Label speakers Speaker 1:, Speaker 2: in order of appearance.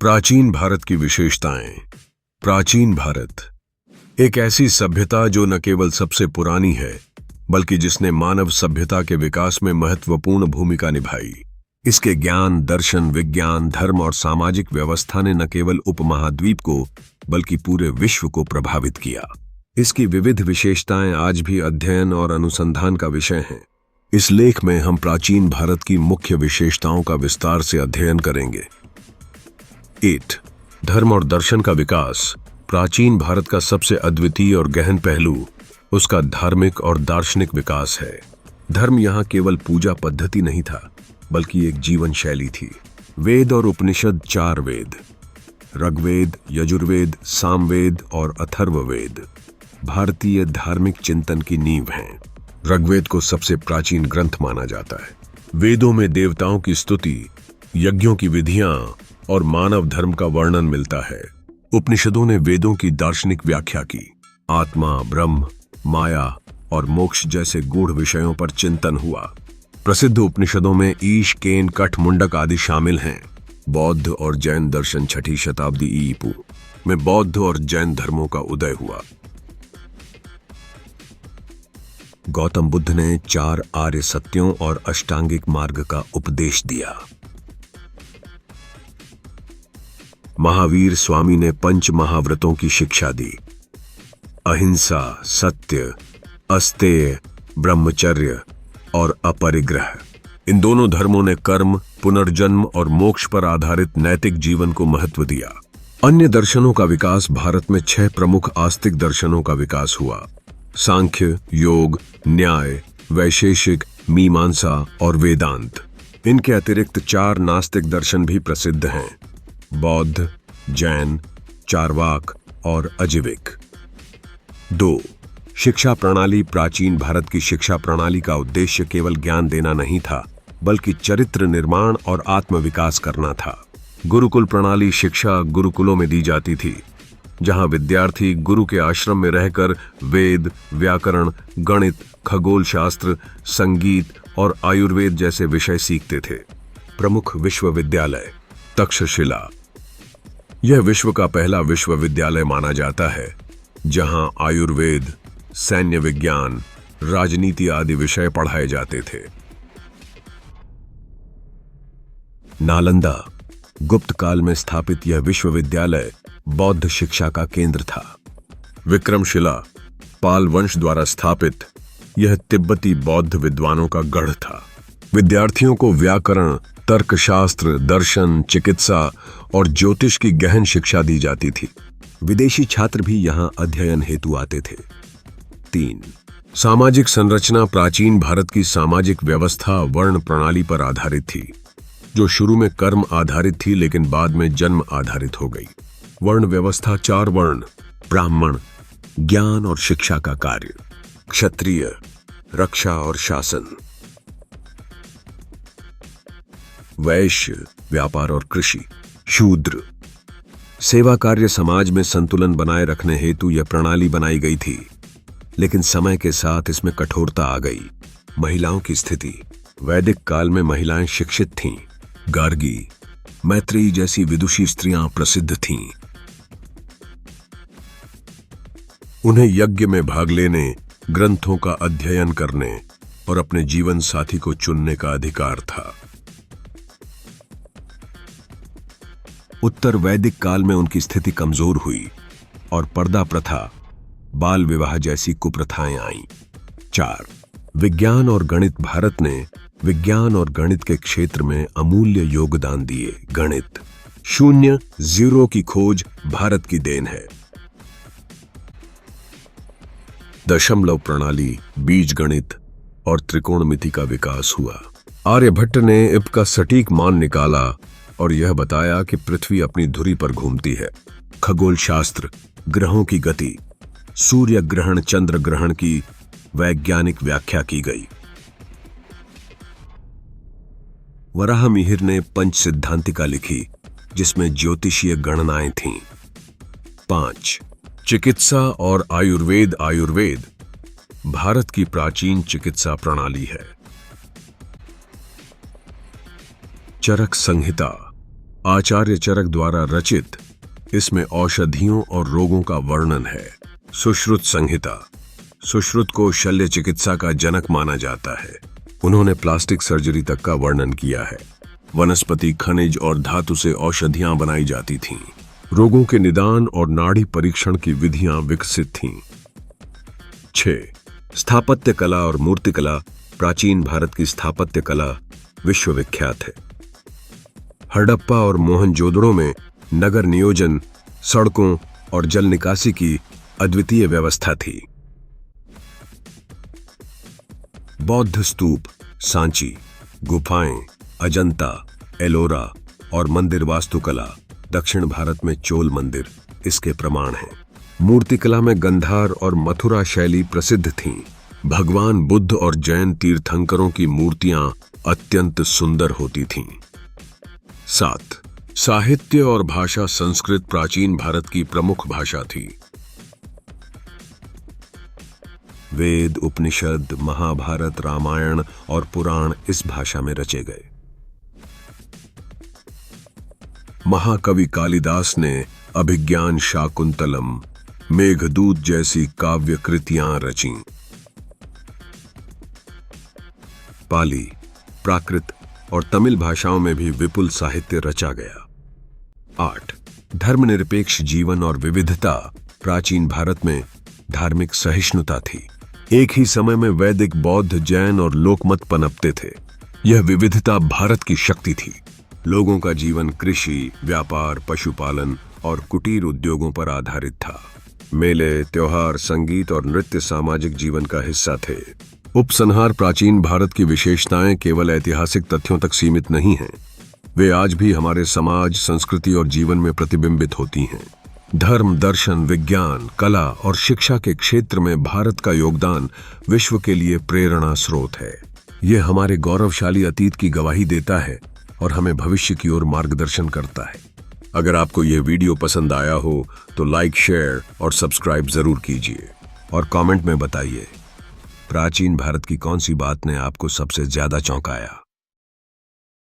Speaker 1: प्राचीन भारत की विशेषताएं। प्राचीन भारत एक ऐसी सभ्यता जो न केवल सबसे पुरानी है बल्कि जिसने मानव सभ्यता के विकास में महत्वपूर्ण भूमिका निभाई। इसके ज्ञान, दर्शन, विज्ञान, धर्म और सामाजिक व्यवस्था ने न केवल उपमहाद्वीप को बल्कि पूरे विश्व को प्रभावित किया। इसकी विविध विशेषताएं आज भी अध्ययन और अनुसंधान का विषय हैं। इस लेख में हम प्राचीन भारत की मुख्य विशेषताओं का विस्तार से अध्ययन करेंगे। 8. धर्म और दर्शन का विकास। प्राचीन भारत का सबसे अद्वितीय और गहन पहलू उसका धार्मिक और दार्शनिक विकास है। धर्म यहाँ केवल पूजा पद्धति नहीं था बल्कि एक जीवन शैली थी। वेद और उपनिषद 4 वेद, ऋग्वेद, यजुर्वेद, सामवेद और अथर्ववेद, भारतीय धार्मिक चिंतन की नींव हैं। ऋग्वेद को सबसे प्राचीन ग्रंथ माना जाता है। वेदों में देवताओं की स्तुति, यज्ञों की विधियां और मानव धर्म का वर्णन मिलता है। उपनिषदों ने वेदों की दार्शनिक व्याख्या की। आत्मा, ब्रह्म, माया और मोक्ष जैसे गूढ़ विषयों पर चिंतन हुआ। प्रसिद्ध उपनिषदों में ईश, केन, कठ, मुंडक आदि शामिल हैं। बौद्ध और जैन दर्शन 6ठी शताब्दी ईपू में बौद्ध और जैन धर्मों का उदय हुआ। गौतम बुद्ध ने 4 आर्य सत्यों और अष्टांगिक मार्ग का उपदेश दिया। महावीर स्वामी ने 5 महाव्रतों की शिक्षा दी। अहिंसा, सत्य, अस्तेय, ब्रह्मचर्य और अपरिग्रह। इन दोनों धर्मों ने कर्म, पुनर्जन्म और मोक्ष पर आधारित नैतिक जीवन को महत्व दिया। अन्य दर्शनों का विकास। भारत में 6 प्रमुख आस्तिक दर्शनों का विकास हुआ। सांख्य, योग, न्याय, वैशेषिक, मीमांसा और वेदांत। इनके अतिरिक्त 4 नास्तिक दर्शन भी प्रसिद्ध हैं। बौद्ध, जैन, चारवाक और अजीविक। 2. शिक्षा प्रणाली। प्राचीन भारत की शिक्षा प्रणाली का उद्देश्य केवल ज्ञान देना नहीं था बल्कि चरित्र निर्माण और आत्मविकास करना था। गुरुकुल प्रणाली शिक्षा गुरुकुलों में दी जाती थी, जहां विद्यार्थी गुरु के आश्रम में रहकर वेद, व्याकरण, गणित, खगोल शास्त्र, संगीत और आयुर्वेद जैसे विषय सीखते थे। प्रमुख विश्वविद्यालय। तक्षशिला यह विश्व का पहला विश्वविद्यालय माना जाता है, जहां आयुर्वेद, सैन्य विज्ञान, राजनीति आदि विषय पढ़ाए जाते थे। नालंदा गुप्त काल में स्थापित यह विश्वविद्यालय बौद्ध शिक्षा का केंद्र था। विक्रमशिला पाल वंश द्वारा स्थापित यह तिब्बती बौद्ध विद्वानों का गढ़ था। विद्यार्थियों को व्याकरण, तर्कशास्त्र, दर्शन, चिकित्सा और ज्योतिष की गहन शिक्षा दी जाती थी। विदेशी छात्र भी यहां अध्ययन हेतु आते थे। 3. सामाजिक संरचना। प्राचीन भारत की सामाजिक व्यवस्था वर्ण प्रणाली पर आधारित थी, जो शुरू में कर्म आधारित थी लेकिन बाद में जन्म आधारित हो गई। वर्ण व्यवस्था 4 वर्ण, ब्राह्मण, ज्ञान और शिक्षा का कार्य, क्षत्रिय, रक्षा और शासन, वैश्य, व्यापार और कृषि, शूद्र, सेवा कार्य। समाज में संतुलन बनाए रखने हेतु यह प्रणाली बनाई गई थी, लेकिन समय के साथ इसमें कठोरता आ गई। महिलाओं की स्थिति। वैदिक काल में महिलाएं शिक्षित थीं। गार्गी, मैत्रेयी जैसी विदुषी स्त्रियां प्रसिद्ध थीं। उन्हें यज्ञ में भाग लेने, ग्रंथों का अध्ययन करने और अपने जीवन साथी को चुनने का अधिकार था। उत्तर वैदिक काल में उनकी स्थिति कमजोर हुई और पर्दा प्रथा, बाल विवाह जैसी कुप्रथाएं आईं। 4. विज्ञान और गणित। भारत ने विज्ञान और गणित के क्षेत्र में अमूल्य योगदान दिए। गणित, शून्य, जीरो की खोज भारत की देन है। दशमलव प्रणाली, बीज गणित और त्रिकोणमिति का विकास हुआ। आर्यभट्ट ने इब का सटीक मान निकाला और यह बताया कि पृथ्वी अपनी धुरी पर घूमती है। खगोल शास्त्र, ग्रहों की गति, सूर्य ग्रहण, चंद्र ग्रहण की वैज्ञानिक व्याख्या की गई। वराहमिहिर ने पंच सिद्धांतिका लिखी, जिसमें ज्योतिषीय गणनाएं थीं। 5. चिकित्सा और आयुर्वेद। आयुर्वेद भारत की प्राचीन चिकित्सा प्रणाली है। चरक संहिता आचार्य चरक द्वारा रचित। इसमें औषधियों और रोगों का वर्णन है। सुश्रुत संहिता। सुश्रुत को शल्य चिकित्सा का जनक माना जाता है। उन्होंने प्लास्टिक सर्जरी तक का वर्णन किया है। वनस्पति, खनिज और धातु से औषधियां बनाई जाती थीं। रोगों के निदान और नाड़ी परीक्षण की विधियां विकसित थीं। 6. स्थापत्य कला और मूर्तिकला। प्राचीन भारत की स्थापत्य कला विश्वविख्यात है। हड़प्पा और मोहनजोदड़ो में नगर नियोजन, सड़कों और जल निकासी की अद्वितीय व्यवस्था थी। बौद्ध स्तूप, सांची, गुफाएं, अजंता, एलोरा और मंदिर वास्तुकला। दक्षिण भारत में चोल मंदिर इसके प्रमाण हैं। मूर्तिकला में गंधार और मथुरा शैली प्रसिद्ध थीं। भगवान बुद्ध और जैन तीर्थंकरों की मूर्तियां अत्यंत सुंदर होती थीं। 7. साहित्य और भाषा। संस्कृत प्राचीन भारत की प्रमुख भाषा थी। वेद, उपनिषद, महाभारत, रामायण और पुराण इस भाषा में रचे गए। महाकवि कालिदास ने अभिज्ञान शाकुंतलम, मेघदूत जैसी काव्य कृतियां रचीं। पाली, प्राकृत और तमिल भाषाओं में भी विपुल साहित्य रचा गया। 8. धर्मनिरपेक्ष जीवन और विविधता। प्राचीन भारत में धार्मिक सहिष्णुता थी। एक ही समय में वैदिक, बौद्ध, जैन और लोकमत पनपते थे। यह विविधता भारत की शक्ति थी। लोगों का जीवन कृषि, व्यापार, पशुपालन और कुटीर उद्योगों पर आधारित था। मेले, त्योहार, संगीत और नृत्य सामाजिक जीवन का हिस्सा थे। उपसंहार। प्राचीन भारत की विशेषताएं केवल ऐतिहासिक तथ्यों तक सीमित नहीं हैं। वे आज भी हमारे समाज, संस्कृति और जीवन में प्रतिबिंबित होती हैं। धर्म, दर्शन, विज्ञान, कला और शिक्षा के क्षेत्र में भारत का योगदान विश्व के लिए प्रेरणा स्रोत है। यह हमारे गौरवशाली अतीत की गवाही देता है और हमें भविष्य की ओर मार्गदर्शन करता है। अगर आपको यह वीडियो पसंद आया हो तो लाइक, शेयर और सब्सक्राइब जरूर कीजिए और कमेंट में बताइए प्राचीन भारत की कौन सी बात ने आपको सबसे ज्यादा चौंकाया।